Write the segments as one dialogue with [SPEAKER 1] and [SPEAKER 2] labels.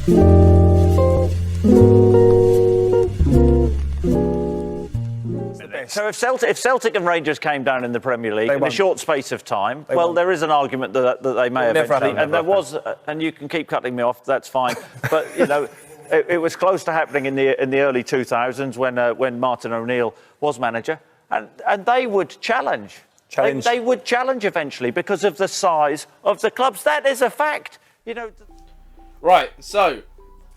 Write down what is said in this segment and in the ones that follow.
[SPEAKER 1] So if Celtic and Rangers came down in the Premier League in a short space of time, there is an argument that they may eventually. And there was, and you can keep cutting me off. That's fine. But you know, it was close to happening in the early 2000s when Martin O'Neill was manager, and they would challenge. They would challenge eventually because of the size of the clubs. That is a fact. You know.
[SPEAKER 2] Right. So,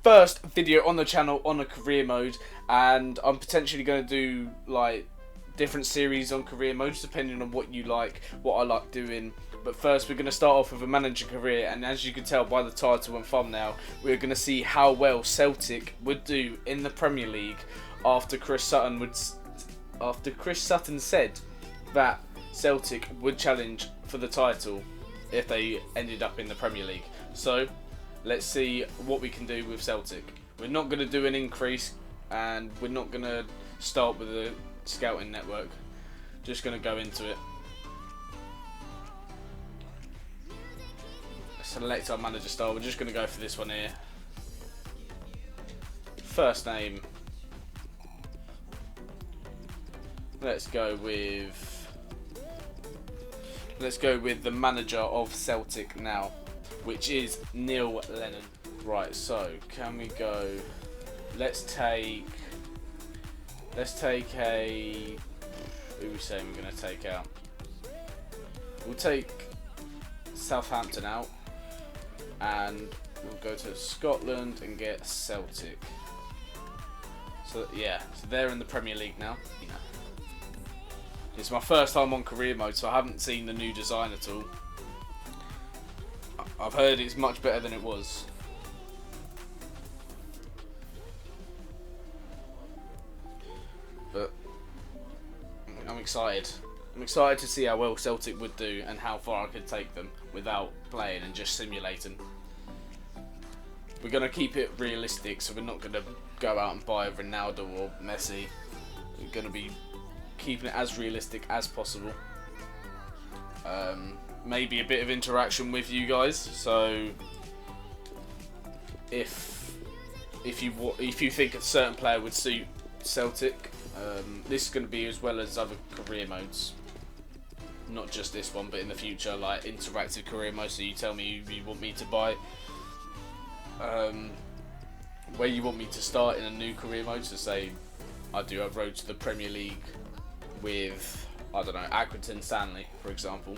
[SPEAKER 2] first video on the channel on a career mode, and I'm potentially going to do like different series on career modes depending on what you like, what I like doing. But first we're going to start off with a manager career, and as you can tell by the title and thumbnail, we're going to see how well Celtic would do in the Premier League after Chris Sutton said that Celtic would challenge for the title if they ended up in the Premier League. So let's see what we can do with Celtic. We're not going to do an increase, and we're not going to start with a scouting network. Just going to go into it. Select our manager style. We're just going to go for this one here. First name. Let's go with the manager of Celtic now, which is Neil Lennon. Right, so can we go? Let's take a. Who are we saying we're going to take out? We'll take Southampton out, and we'll go to Scotland and get Celtic. So yeah, so they're in the Premier League now. It's my first time on career mode, so I haven't seen the new design at all. I've heard it's much better than it was. But I'm excited. I'm excited to see how well Celtic would do and how far I could take them without playing and just simulating. We're going to keep it realistic, so we're not going to go out and buy Ronaldo or Messi. We're going to be keeping it as realistic as possible. Maybe a bit of interaction with you guys. So if you think a certain player would suit Celtic, this is going to be as well as other career modes. Not just this one, but in the future, like interactive career mode. So you tell me who you want me to buy, where you want me to start in a new career mode. So say I do a road to the Premier League with, I don't know, Accrington Stanley, for example.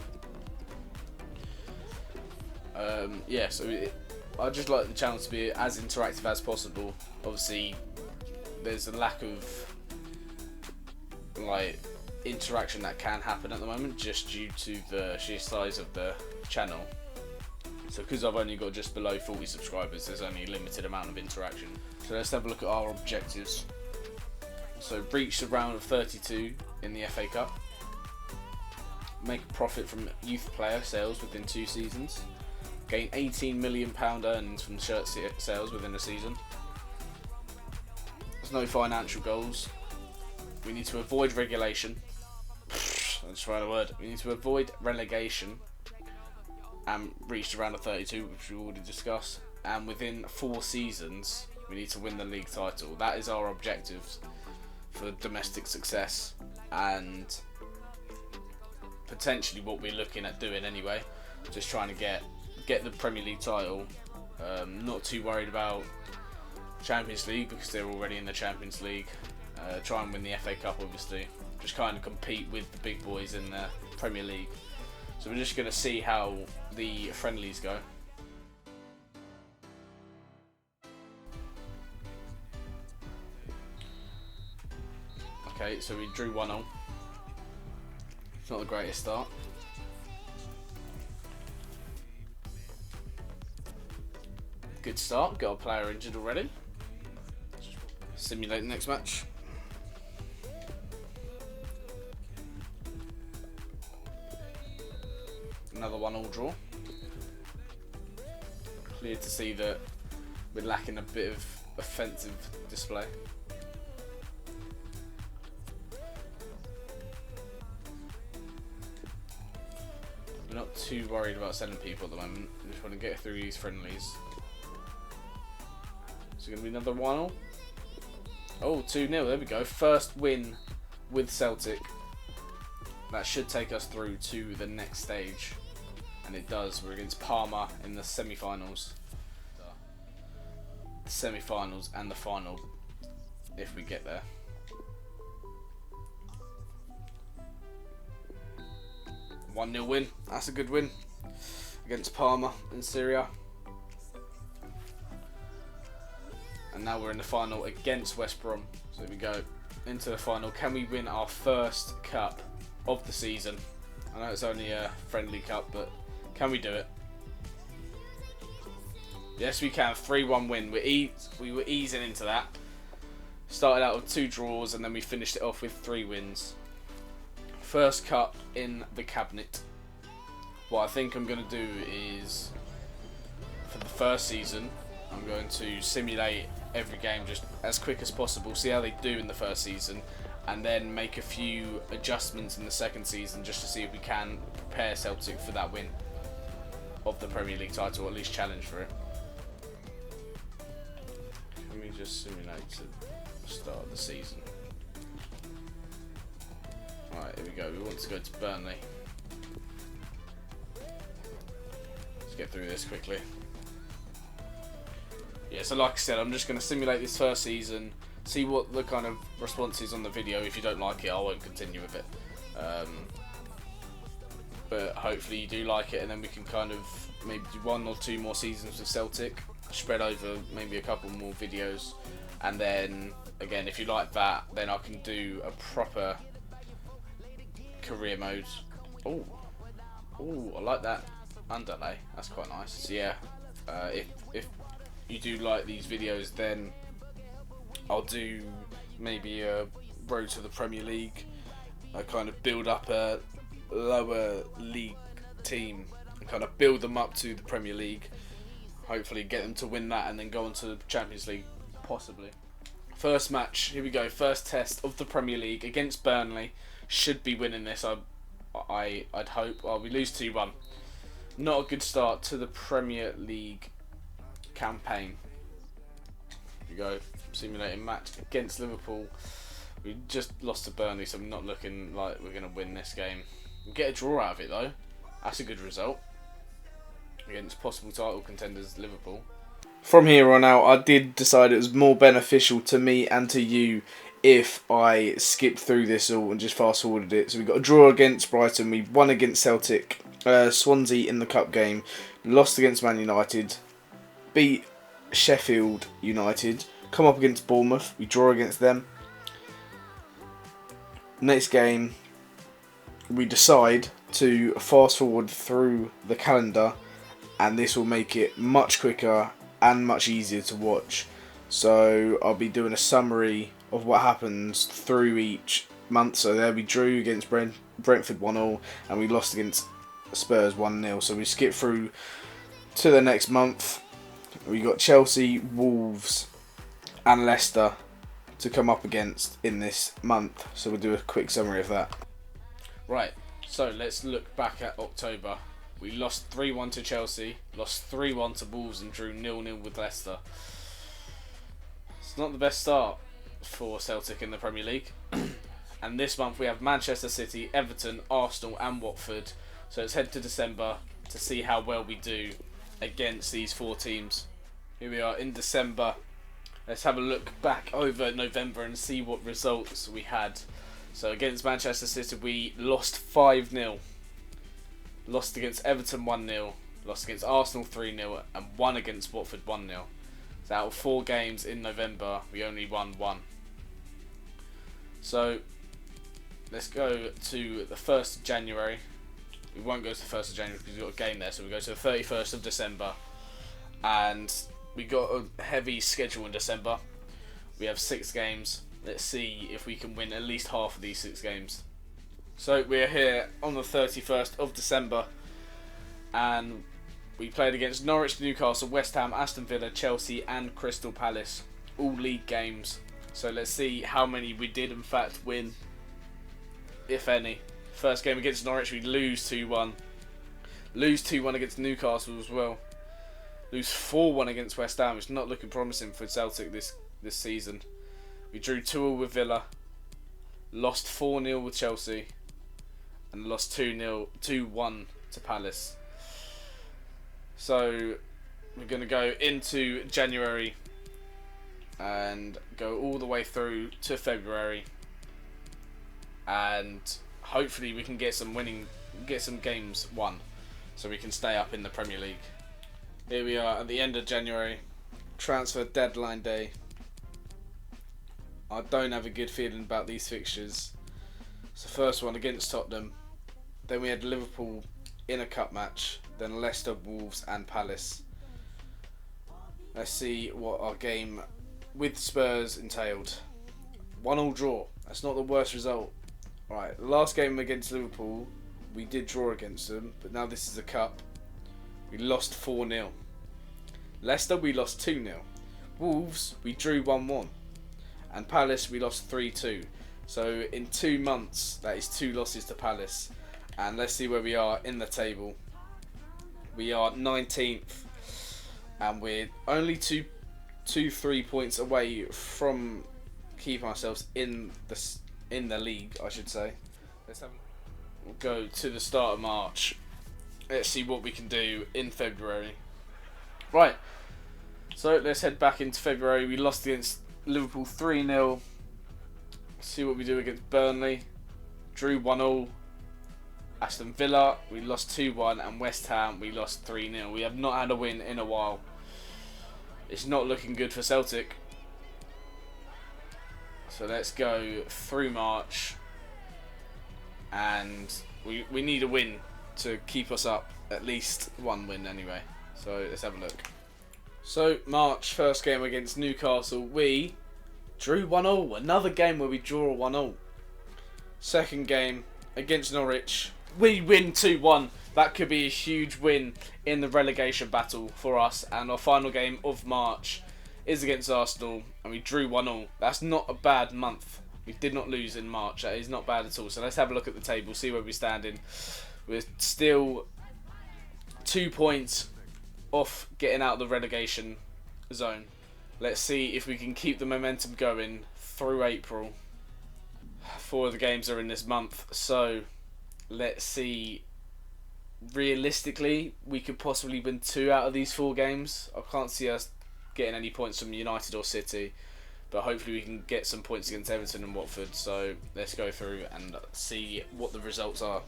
[SPEAKER 2] Yeah, so I just like the channel to be as interactive as possible. Obviously, there's a lack of like interaction that can happen at the moment just due to the sheer size of the channel. So because I've only got just below 40 subscribers, there's only a limited amount of interaction. So let's have a look at our objectives. So reach the round of 32 in the FA Cup. Make a profit from youth player sales within 2 seasons. Gain £18 million earnings from shirt sales within a season. There's no financial goals. We need to avoid regulation. I just found a word. We need to avoid relegation and reach the round of 32, which we already discussed. And within 4 seasons, we need to win the league title. That is our objectives for domestic success, and potentially what we're looking at doing anyway. Just trying to get the Premier League title. Not too worried about Champions League because they're already in the Champions League. Try and win the FA Cup, obviously. Just kind of compete with the big boys in the Premier League. So we're just going to see how the friendlies go. Okay, so we drew 1-0. It's not the greatest start. Good start, got a player injured already. Simulate the next match. Another 1-1 draw. Clear to see that we're lacking a bit of offensive display. We're not too worried about sending people at the moment. We just want to get through these friendlies. It's going to be another 1-0. Oh, 2-0. There we go. First win with Celtic. That should take us through to the next stage. And it does. We're against Parma in the semi-finals. The semi-finals and the final, if we get there. A 1-0 win. That's a good win against Parma in Syria. And now we're in the final against West Brom. So here we go into the final. Can we win our first cup of the season? I know it's only a friendly cup, but can we do it? Yes, we can. 3-1 win. We were easing into that. Started out with 2 draws and then we finished it off with 3 wins. First cup in the cabinet. What I think I'm going to do is, for the first season, I'm going to simulate every game just as quick as possible, see how they do in the first season, and then make a few adjustments in the second season just to see if we can prepare Celtic for that win of the Premier League title, or at least challenge for it. Let me just simulate the start of the season. Alright, here we go. We want to go to Burnley. Let's get through this quickly. Yeah, so like I said, I'm just going to simulate this first season, see what the kind of response is on the video. If you don't like it, I won't continue with it. But hopefully you do like it, and then we can kind of maybe do 1 or 2 more seasons with Celtic, spread over maybe a couple more videos, and then again, if you like that, then I can do a proper career mode. Oh, I like that underlay. That's quite nice. So yeah, if you do like these videos, then I'll do maybe a road to the Premier League. I kind of build up a lower league team and kind of build them up to the Premier League. Hopefully get them to win that and then go on to the Champions League, possibly. First match, here we go. First test of the Premier League against Burnley. Should be winning this, I'd hope. Well, we lose 2-1. Not a good start to the Premier League campaign. Here we go. Simulating match against Liverpool. We just lost to Burnley, so I'm not looking like we're going to win this game. We'll get a draw out of it though. That's a good result against possible title contenders Liverpool. From here on out, I did decide it was more beneficial to me and to you if I skipped through this all and just fast forwarded it. So we got a draw against Brighton, we won against Celtic, Swansea in the cup game, lost against Man United, beat Sheffield United, come up against Bournemouth, we draw against them. Next game, we decide to fast forward through the calendar, and this will make it much quicker and much easier to watch. So I'll be doing a summary of what happens through each month. So there we drew against Brentford 1-0 and we lost against Spurs 1-0. So we skip through to the next month. We got Chelsea, Wolves and Leicester to come up against in this month. So we'll do a quick summary of that. Right, so let's look back at October. We lost 3-1 to Chelsea, lost 3-1 to Wolves and drew 0-0 with Leicester. It's not the best start for Celtic in the Premier League. And this month we have Manchester City, Everton, Arsenal and Watford. So let's head to December to see how well we do against these 4 teams. Here we are in December. Let's have a look back over November and see what results we had. So against Manchester City we lost 5-0. Lost against Everton 1-0, lost against Arsenal 3-0 and won against Watford 1-0. So out of 4 games in November, we only won 1. So let's go to the 1st of January. We won't go to the 1st of January because we've got a game there, so we go to the 31st of December. And we got a heavy schedule in December. We have 6 games. Let's see if we can win at least half of these 6 games. So we're here on the 31st of December and we played against Norwich, Newcastle, West Ham, Aston Villa, Chelsea and Crystal Palace. All league games. So let's see how many we did in fact win, if any. First game against Norwich we lose 2-1. Lose 2-1 against Newcastle as well. lose 4-1 against West Ham. It's not looking promising for Celtic this season. We drew 2-2 with Villa, lost 4-0 with Chelsea, and lost 2-1 to Palace. So we're going to go into January and go all the way through to February, and hopefully we can get some games won, so we can stay up in the Premier League. Here we are at the end of January, transfer deadline day. I don't have a good feeling about these fixtures. It's the first one against Tottenham, then we had Liverpool in a cup match, then Leicester, Wolves and Palace. Let's see what our game with Spurs entailed. 1-1 draw. That's not the worst result. Right, last game against Liverpool, we did draw against them, but now this is a cup. We lost 4-0. Leicester, we lost 2-0. Wolves, we drew 1-1. And Palace, we lost 3-2. So in 2 months, that is 2 losses to Palace. And let's see where we are in the table. We are 19th, and we're only 3 points away from keeping ourselves in the league, I should say. We'll go to the start of March. Let's see what we can do in February. Right, so let's head back into February. We lost against Liverpool 3-0. See what we do against Burnley. Drew 1-1. Aston Villa, we lost 2-1, and West Ham, we lost 3-0. We have not had a win in a while. It's not looking good for Celtic. So let's go through March, and we need a win to keep us up. At least one win anyway. So let's have a look. So March, first game against Newcastle, we drew 1-0. Another game where we draw 1-0. Second game against Norwich, we win 2-1. That could be a huge win in the relegation battle for us. And our final game of March is against Arsenal, and we drew 1-0. That's not a bad month. We did not lose in March. That is not bad at all. So let's have a look at the table, see where we stand in. We're still 2 points off getting out of the relegation zone. Let's see if we can keep the momentum going through April. 4 of the games are in this month, so let's see. Realistically, we could possibly win 2 out of these 4 games. I can't see us getting any points from United or City, but hopefully we can get some points against Everton and Watford. So let's go through and see what the results are.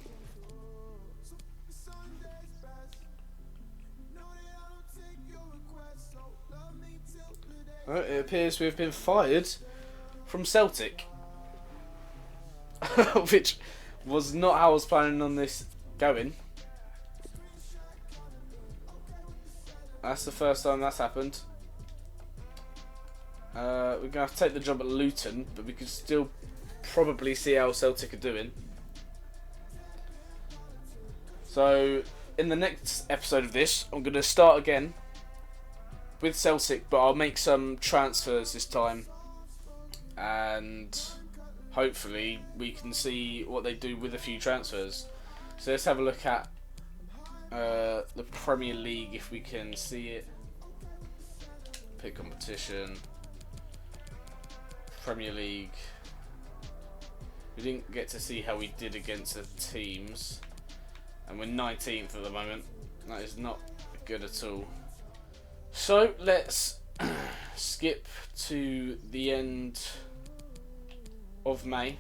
[SPEAKER 2] Well, it appears we've been fired from Celtic, which was not how I was planning on this going. That's the first time that's happened. We're going to have to take the job at Luton, but we can still probably see how Celtic are doing. So, in the next episode of this, I'm going to start again with Celtic, but I'll make some transfers this time. And hopefully we can see what they do with a few transfers. So let's have a look at the Premier League, if we can see it. Pick competition. Premier League. We didn't get to see how we did against the teams, and we're 19th at the moment. That is not good at all. So let's skip to the end of May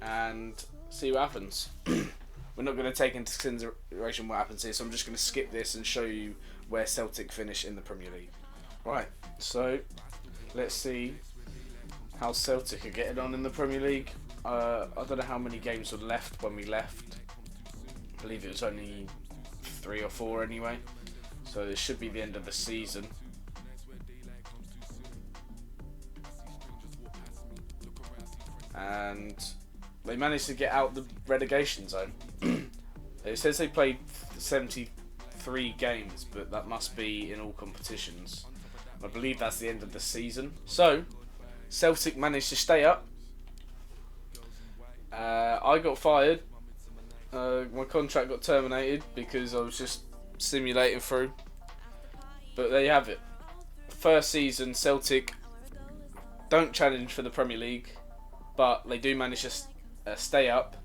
[SPEAKER 2] and see what happens. We're not going to take into consideration what happens here, so I'm just going to skip this and show you where Celtic finish in the Premier League. Right, so let's see how Celtic are getting on in the Premier League. I don't know how many games were left when we left. I believe it was only 3 or 4 anyway. So this should be the end of the season. And they managed to get out the relegation zone. It says they played 73 games, but that must be in all competitions. I believe that's the end of the season. So, Celtic managed to stay up. I got fired. My contract got terminated because I was just simulating through. But there you have it. First season, Celtic don't challenge for the Premier League, but they do manage to stay up.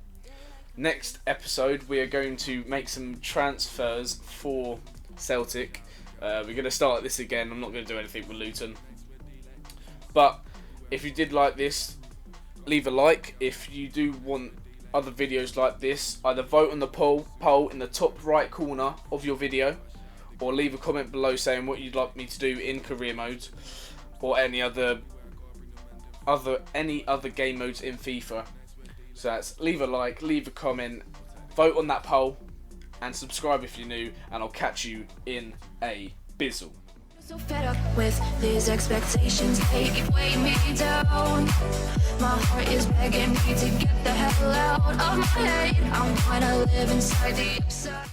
[SPEAKER 2] Next episode, we are going to make some transfers for Celtic. We're going to start this again. I'm not going to do anything with Luton. But if you did like this, leave a like. If you do want other videos like this, either vote on the poll in the top right corner of your video, or leave a comment below saying what you'd like me to do in career mode, or any other game modes in FIFA. So that's leave a like, leave a comment, vote on that poll, and subscribe if you're new, and I'll catch you in a bizzle.
[SPEAKER 3] So fed up with these expectations, they weigh me down. My heart is begging me to get the hell out of my head. I wanna live inside the upside.